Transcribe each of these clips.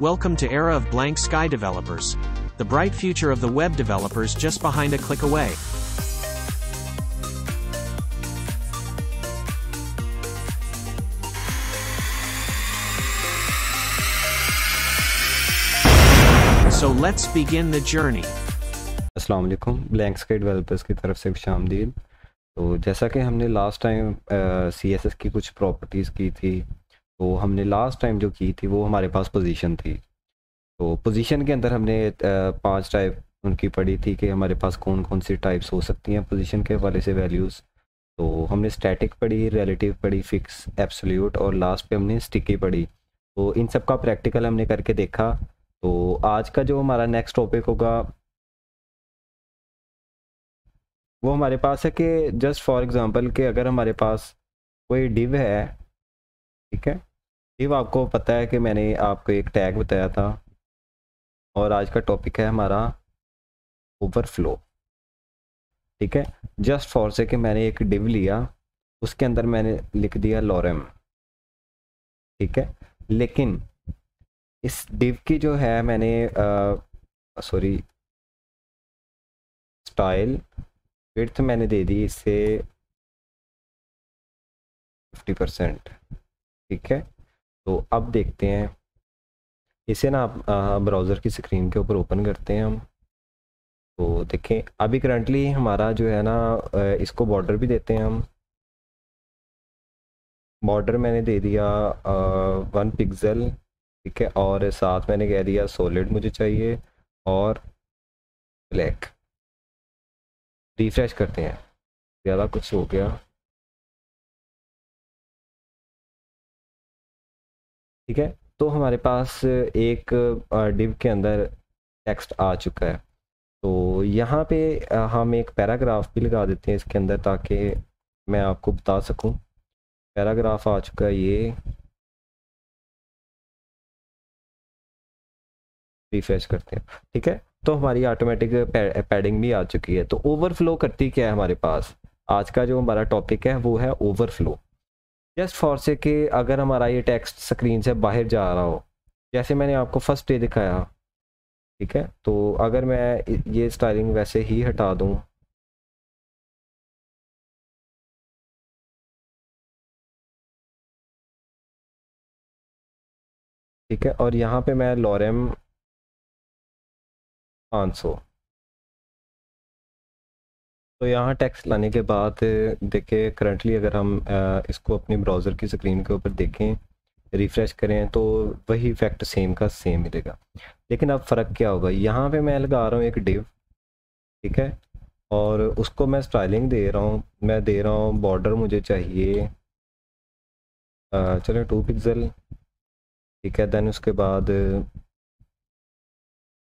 Welcome to Era of Blank Sky Developers. The bright future of the web developers just behind a click away. So let's begin the journey. अस्सलाम वालेकुम, blank sky developers की तरफ से खुशामदीद। तो जैसा कि हमने लास्ट टाइम CSS की कुछ प्रॉपर्टीज़ की थी, तो हमने लास्ट टाइम जो की थी वो हमारे पास पोजीशन थी। तो पोजीशन के अंदर हमने 5 टाइप उनकी पढ़ी थी कि हमारे पास कौन कौन सी टाइप्स हो सकती हैं पोजीशन के हवाले से वैल्यूज़। तो हमने स्टैटिक पढ़ी, रिलेटिव पढ़ी, फिक्स, एब्सोल्यूट और लास्ट पे हमने स्टिकी पढ़ी। तो इन सब का प्रैक्टिकल हमने करके देखा। तो आज का जो हमारा नेक्स्ट टॉपिक होगा वो हमारे पास है कि जस्ट फॉर एग्जांपल कि अगर हमारे पास कोई डिव है, ठीक है, डिव आपको पता है कि मैंने आपको एक टैग बताया था और आज का टॉपिक है हमारा ओवरफ्लो। ठीक है, जस्ट फॉर से कि मैंने एक डिव लिया, उसके अंदर मैंने लिख दिया लॉरेम, ठीक है, लेकिन इस डिव की जो है मैंने स्टाइल विड्थ मैंने दे दी इससे 50%। ठीक है, तो अब देखते हैं इसे ना आप ब्राउज़र की स्क्रीन के ऊपर ओपन करते हैं हम। तो देखें अभी करंटली हमारा जो है ना इसको बॉर्डर भी देते हैं हम। बॉर्डर मैंने दे दिया 1 पिक्सल, ठीक है, और साथ मैंने कह दिया सॉलिड मुझे चाहिए और ब्लैक। रिफ्रेश करते हैं, ज़्यादा कुछ हो गया। ठीक है, तो हमारे पास एक डिव के अंदर टेक्स्ट आ चुका है। तो यहाँ पे हम एक पैराग्राफ भी लगा देते हैं इसके अंदर ताकि मैं आपको बता सकूं। पैराग्राफ आ चुका है, ये रिफ्रेश करते हैं। ठीक है, तो हमारी ऑटोमेटिक पैडिंग भी आ चुकी है। तो ओवरफ्लो करती क्या है हमारे पास, आज का जो हमारा टॉपिक है वो है ओवरफ्लो। जस्ट फॉर से कि अगर हमारा ये टेक्स्ट स्क्रीन से बाहर जा रहा हो, जैसे मैंने आपको फर्स्ट डे दिखाया, ठीक है, तो अगर मैं ये स्टाइलिंग वैसे ही हटा दूं, ठीक है, और यहाँ पे मैं लॉरेम 500, तो यहाँ टेक्स्ट लाने के बाद देखिए करंटली अगर हम इसको अपनी ब्राउज़र की स्क्रीन के ऊपर देखें, रिफ़्रेश करें, तो वही इफेक्ट सेम का सेम मिलेगा। लेकिन अब फ़र्क क्या होगा, यहाँ पे मैं लगा रहा हूँ एक डिव, ठीक है, और उसको मैं स्टाइलिंग दे रहा हूँ, मैं दे रहा हूँ बॉर्डर मुझे चाहिए चलो 2 पिक्सल, ठीक है, देन उसके बाद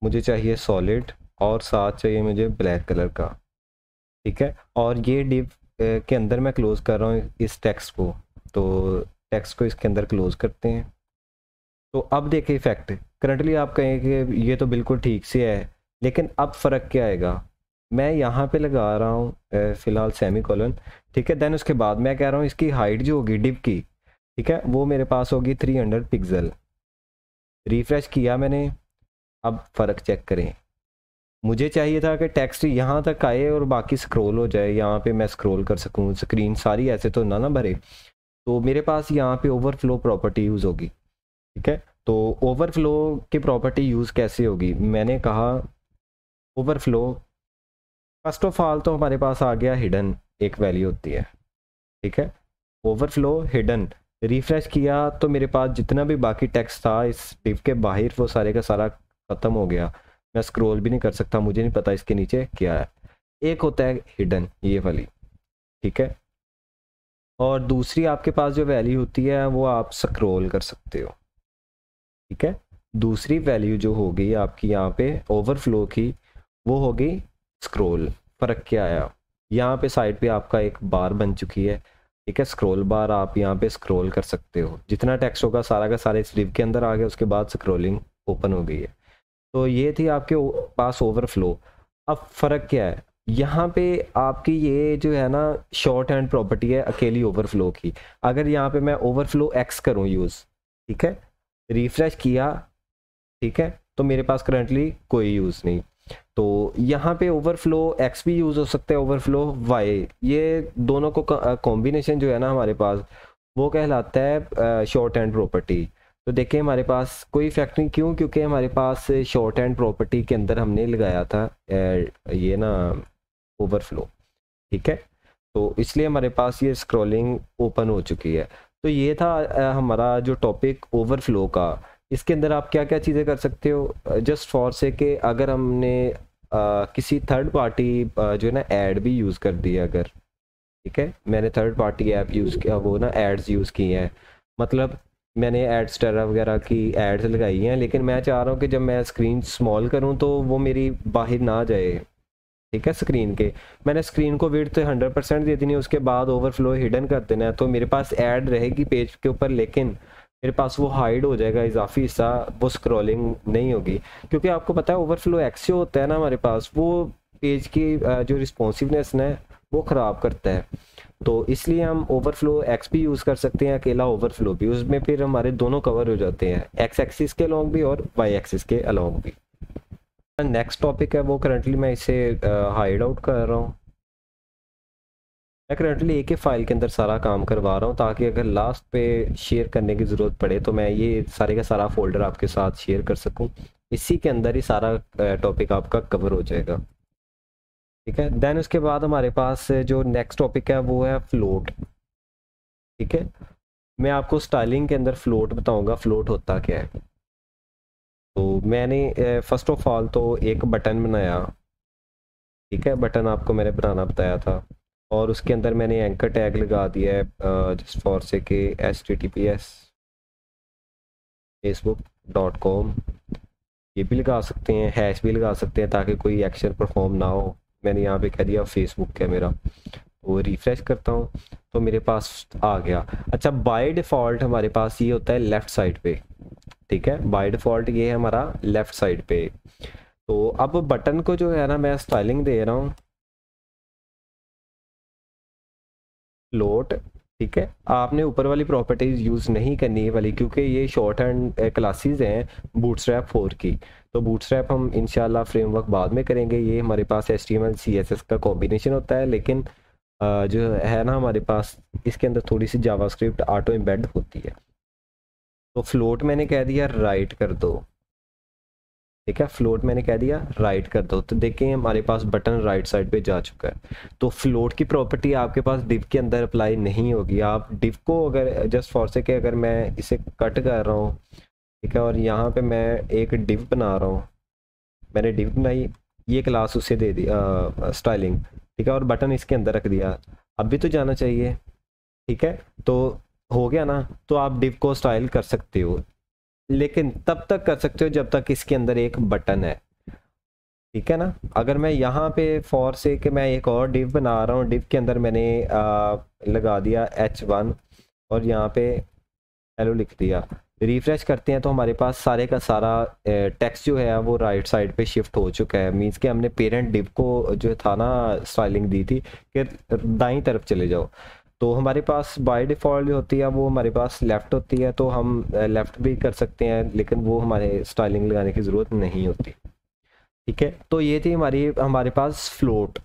मुझे चाहिए सॉलिड और साथ चाहिए मुझे ब्लैक कलर का। ठीक है, और ये डिव के अंदर मैं क्लोज़ कर रहा हूँ इस टेक्स्ट को। तो टेक्स्ट को इसके अंदर क्लोज़ करते हैं। तो अब देखिए इफेक्ट, करंटली आप कहेंगे कि ये तो बिल्कुल ठीक से है, लेकिन अब फ़र्क क्या आएगा, मैं यहाँ पे लगा रहा हूँ फ़िलहाल सेमी कॉलन, ठीक है, देन उसके बाद मैं कह रहा हूँ इसकी हाइट जो होगी डिव की, ठीक है, वो मेरे पास होगी 300 पिक्सल। रिफ्रेश किया मैंने, अब फ़र्क चेक करें। मुझे चाहिए था कि टेक्स्ट यहाँ तक आए और बाकी स्क्रॉल हो जाए, यहाँ पे मैं स्क्रॉल कर सकूँ, स्क्रीन सारी ऐसे तो ना भरे। तो मेरे पास यहाँ पे ओवरफ्लो प्रॉपर्टी यूज़ होगी। ठीक है, तो ओवरफ्लो की प्रॉपर्टी यूज़ कैसे होगी, मैंने कहा ओवरफ्लो फर्स्ट ऑफ ऑल तो हमारे पास आ गया हिडन एक वैल्यू होती है। ठीक है, ओवरफ्लो हिडन, रिफ्रेश किया तो मेरे पास जितना भी बाकी टेक्स्ट था इस डिव के बाहर वो सारे का सारा ख़त्म हो गया। मैं स्क्रॉल भी नहीं कर सकता, मुझे नहीं पता इसके नीचे क्या है। एक होता है हिडन, ये वाली, ठीक है, और दूसरी आपके पास जो वैल्यू होती है वो आप स्क्रॉल कर सकते हो। ठीक है, दूसरी वैल्यू जो होगी आपकी यहाँ पे ओवरफ्लो की वो होगी स्क्रॉल। फ़र्क क्या आया, यहाँ पे साइड पे आपका एक बार बन चुकी है, ठीक है, स्क्रॉल बार, आप यहाँ पे स्क्रॉल कर सकते हो। जितना टेक्स्ट होगा सारा का सारा इस डिव के अंदर आ गया, उसके बाद स्क्रॉलिंग ओपन हो गई है। तो ये थी आपके पास ओवरफ्लो। अब फ़र्क क्या है, यहाँ पे आपकी ये जो है ना शॉर्ट हैंड प्रॉपर्टी है अकेली ओवरफ्लो की। अगर यहाँ पे मैं ओवरफ्लो एक्स करूँ यूज़, ठीक है, रिफ्रेश किया ठीक है, तो मेरे पास करंटली कोई यूज़ नहीं। तो यहाँ पे ओवरफ्लो एक्स भी यूज़ हो सकता है, ओवरफ्लो वाई, ये दोनों को कॉम्बिनेशन जो है ना हमारे पास वो कहलाता है शॉर्ट हैंड प्रॉपर्टी। तो देखिए हमारे पास कोई इफेक्ट नहीं, क्यों? क्योंकि हमारे पास शॉर्ट हैंड प्रॉपर्टी के अंदर हमने लगाया था ये ना ओवरफ्लो, ठीक है, तो इसलिए हमारे पास ये स्क्रॉलिंग ओपन हो चुकी है। तो ये था हमारा जो टॉपिक ओवरफ्लो का। इसके अंदर आप क्या क्या चीज़ें कर सकते हो, जस्ट फॉर से कि अगर हमने किसी थर्ड पार्टी जो है ना ऐड भी यूज़ कर दी है, अगर ठीक है मैंने थर्ड पार्टी ऐप यूज़ किया, वो ना एड्स यूज़ किए हैं, मतलब मैंने एडस्टेरा वगैरह की एड्स लगाई हैं, लेकिन मैं चाह रहा हूँ कि जब मैं स्क्रीन स्मॉल करूँ तो वो मेरी बाहर ना जाए, ठीक है, स्क्रीन के। मैंने स्क्रीन को विड्थ 100% दे देनी है, उसके बाद ओवरफ्लो हिडन कर देना है, तो मेरे पास ऐड रहेगी पेज के ऊपर, लेकिन मेरे पास वो हाइड हो जाएगा इजाफी हिस्सा, वो स्क्रॉलिंग नहीं होगी। क्योंकि आपको पता है ओवरफ्लो एक्स जो होता है ना हमारे पास, वो पेज की जो रिस्पॉन्सिवनेस है वो ख़राब करता है। तो इसलिए हम ओवरफ्लो एक्स भी यूज़ कर सकते हैं, अकेला ओवरफ्लो भी, उसमें फिर हमारे दोनों कवर हो जाते हैं, एक्स एक्सिस के अलॉन्ग भी और वाई एक्सिस के अलॉन्ग भी। नेक्स्ट टॉपिक है वो करंटली मैं इसे हाइड आउट कर रहा हूँ। मैं करंटली एक ही फाइल के अंदर सारा काम करवा रहा हूँ, ताकि अगर लास्ट पे शेयर करने की ज़रूरत पड़े तो मैं ये सारे का सारा फोल्डर आपके साथ शेयर कर सकूँ। इसी के अंदर ही सारा टॉपिक आपका कवर हो जाएगा, ठीक है। देन उसके बाद हमारे पास जो नेक्स्ट टॉपिक है वो है फ्लोट, ठीक है। मैं आपको स्टाइलिंग के अंदर फ्लोट बताऊंगा, फ्लोट होता क्या है। तो मैंने फर्स्ट ऑफ ऑल तो एक बटन बनाया, ठीक है, बटन आपको मैंने बनाना बताया था, और उसके अंदर मैंने एंकर टैग लगा दिया है जस्ट फॉर से कि https facebook.com, ये भी लगा सकते हैं, हैश भी लगा सकते हैं ताकि कोई एक्शन परफॉर्म ना हो। मैंने यहाँ पे कह दिया फेसबुक है मेरा, वो रिफ्रेश करता हूँ तो मेरे पास आ गया। अच्छा, बाय डिफ़ॉल्ट हमारे पास ये होता है लेफ़्ट साइड पे, ठीक है, बाय डिफ़ॉल्ट ये है हमारा लेफ़्ट साइड पे। तो अब बटन को जो है ना मैं स्टाइलिंग दे रहा हूँ फ्लोट, ठीक है। आपने ऊपर वाली प्रॉपर्टीज यूज़ नहीं करनी है वाली, क्योंकि ये शॉर्ट हैंड क्लासेस हैं बूटस्ट्रैप 4 की। तो बूटस्ट्रैप हम इंशाल्लाह फ्रेमवर्क बाद में करेंगे, ये हमारे पास HTML CSS का कॉम्बिनेशन होता है, लेकिन जो है ना हमारे पास इसके अंदर थोड़ी सी जावास्क्रिप्ट ऑटो एम्बेड होती है। तो फ्लोट मैंने कह दिया राइट कर दो, ठीक है, फ्लोट मैंने कह दिया राइट कर दो। तो देखें हमारे पास बटन राइट साइड पे जा चुका है। तो फ्लोट की प्रॉपर्टी आपके पास डिव के अंदर अप्लाई नहीं होगी। आप डिव को अगर जस्ट फॉर से कि अगर मैं इसे कट कर रहा हूँ, ठीक है, और यहाँ पे मैं एक डिव बना रहा हूँ, मैंने डिव बनाई, ये क्लास उसे दे दी स्टाइलिंग, ठीक है, और बटन इसके अंदर रख दिया, अब भी तो जाना चाहिए, ठीक है। तो हो गया ना, तो आप डिव को स्टाइल कर सकते हो, लेकिन तब तक कर सकते हो जब तक इसके अंदर एक बटन है, ठीक है ना। अगर मैं यहाँ पे फॉर से कि मैं एक और डिव बना रहा हूँ, डिव के अंदर मैंने लगा दिया H1 और यहाँ पे हेलो लिख दिया, रिफ्रेश करते हैं तो हमारे पास सारे का सारा टेक्स्ट जो है वो राइट साइड पे शिफ्ट हो चुका है। मींस कि हमने पेरेंट डिव को जो था ना स्टाइलिंग दी थी कि दाईं तरफ चले जाओ, तो हमारे पास बाय डिफ़ॉल्ट जो होती है वो हमारे पास लेफ़्ट होती है, तो हम लेफ़्ट भी कर सकते हैं, लेकिन वो हमारे स्टाइलिंग लगाने की ज़रूरत नहीं होती, ठीक है। तो ये थी हमारे पास फ्लोट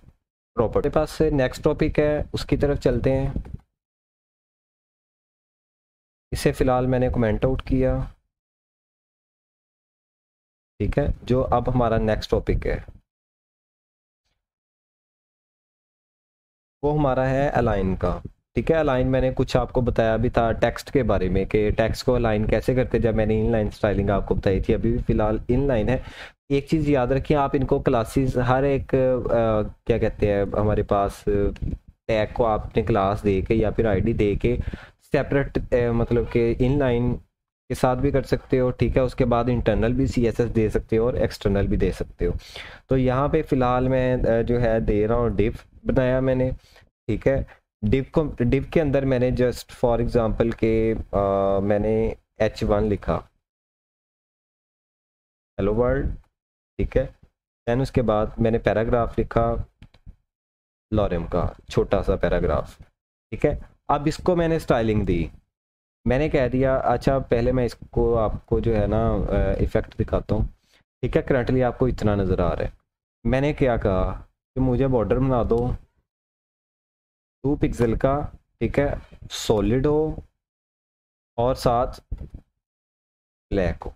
प्रॉपर्टी। पास से नेक्स्ट टॉपिक है उसकी तरफ चलते हैं। इसे फ़िलहाल मैंने कमेंट आउट किया, ठीक है। जो अब हमारा नेक्स्ट टॉपिक है वो हमारा है अलाइन का, ठीक है। अलाइन मैंने कुछ आपको बताया भी था टेक्स्ट के बारे में कि टेक्स्ट को अलाइन कैसे करते, जब मैंने इनलाइन स्टाइलिंग आपको बताई थी, अभी भी फ़िलहाल इनलाइन है। एक चीज़ याद रखिए, आप इनको क्लासेस हर एक क्या कहते हैं हमारे पास टैग को आपने क्लास दे के या फिर आईडी दे के सेपरेट मतलब कि इनलाइन के साथ भी कर सकते हो, ठीक है। उसके बाद इंटरनल भी CSS दे सकते हो और एक्सटर्नल भी दे सकते हो। तो यहाँ पे फ़िलहाल मैं जो है दे रहा हूँ डिव बनाया मैंने, ठीक है। डिव के अंदर मैंने जस्ट फॉर एग्जांपल के मैंने H1 लिखा हेलो वर्ल्ड, ठीक है। दैन उसके बाद मैंने पैराग्राफ लिखा लॉरेम का छोटा सा पैराग्राफ, ठीक है। अब इसको मैंने स्टाइलिंग दी, मैंने कह दिया अच्छा पहले मैं इसको आपको जो है ना इफ़ेक्ट दिखाता हूँ, ठीक है। करंटली आपको इतना नज़र आ रहा है। मैंने क्या कहा कि मुझे बॉर्डर बना दो 2 पिक्सल का, ठीक है, सॉलिड हो और साथ ब्लैक हो।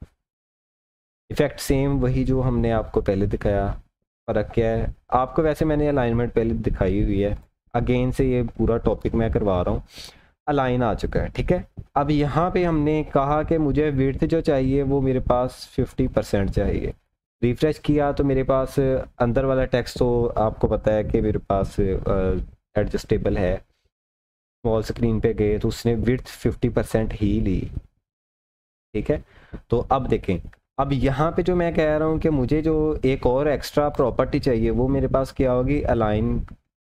इफ़ेक्ट सेम वही जो हमने आपको पहले दिखाया। फ़र्क क्या है आपको, वैसे मैंने अलाइनमेंट पहले दिखाई हुई है, अगेन से ये पूरा टॉपिक मैं करवा रहा हूँ। अलाइन आ चुका है, ठीक है। अब यहाँ पे हमने कहा कि मुझे विड्थ जो चाहिए वो मेरे पास 50% चाहिए। रिफ्रेश किया तो मेरे पास अंदर वाला टेक्स्ट तो आपको पता है कि मेरे पास एडजस्टेबल है। स्मॉल स्क्रीन पे गए तो उसने विड्थ 50% ही ली, ठीक है। तो अब देखें, अब यहाँ पे जो मैं कह रहा हूँ कि मुझे जो एक और एक्स्ट्रा प्रॉपर्टी चाहिए वो मेरे पास क्या होगी,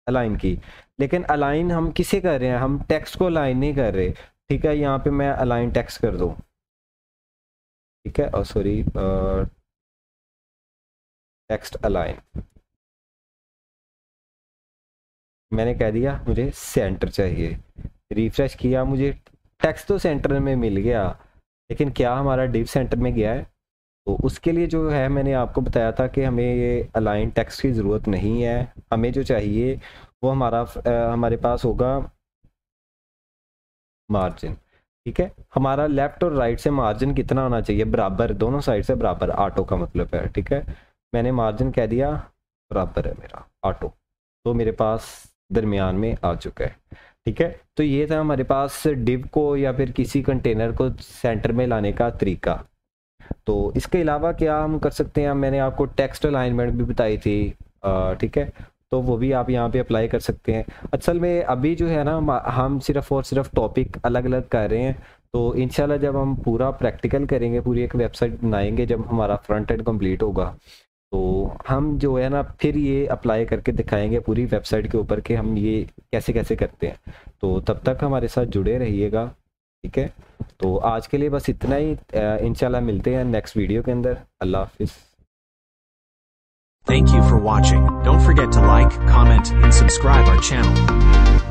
अलाइन की। लेकिन अलाइन हम किसे कर रहे हैं, हम टेक्स्ट को अलाइन नहीं कर रहे, ठीक है। यहाँ पे मैं अलाइन टेक्स्ट कर दूँ, ठीक है, और सॉरी टेक्स्ट अलाइन मैंने कह दिया मुझे सेंटर चाहिए। रिफ्रेश किया, मुझे टेक्स्ट तो सेंटर में मिल गया, लेकिन क्या हमारा डिव सेंटर में गया है? तो उसके लिए जो है मैंने आपको बताया था कि हमें ये अलाइन टेक्स्ट की ज़रूरत नहीं है। हमें जो चाहिए वो हमारे पास होगा मार्जिन, ठीक है। हमारा लेफ्ट और राइट से मार्जिन कितना होना चाहिए, बराबर, दोनों साइड से बराबर, ऑटो का मतलब है, ठीक है। मैंने मार्जिन कह दिया बराबर है मेरा ऑटो, तो मेरे पास दरमियान में आ चुका है, ठीक है। तो ये था हमारे पास डिव को या फिर किसी कंटेनर को सेंटर में लाने का तरीका। तो इसके अलावा क्या हम कर सकते हैं, मैंने आपको टेक्स्ट अलाइनमेंट भी बताई थी, ठीक है, तो वो भी आप यहाँ पे अप्लाई कर सकते हैं। असल में अभी जो है ना हम सिर्फ और सिर्फ टॉपिक अलग अलग कर रहे हैं, तो इंशाल्लाह जब हम पूरा प्रैक्टिकल करेंगे, पूरी एक वेबसाइट बनाएंगे, जब हमारा फ्रंट एंड कंप्लीट होगा, तो हम जो है ना फिर ये अप्लाई करके दिखाएंगे पूरी वेबसाइट के ऊपर कि हम ये कैसे कैसे करते हैं। तो तब तक हमारे साथ जुड़े रहिएगा, ठीक है। तो आज के लिए बस इतना ही, इंशाल्लाह मिलते हैं नेक्स्ट वीडियो के अंदर। अल्लाह हाफिज़। Thank you for watching. Don't forget to like, comment, and subscribe our channel.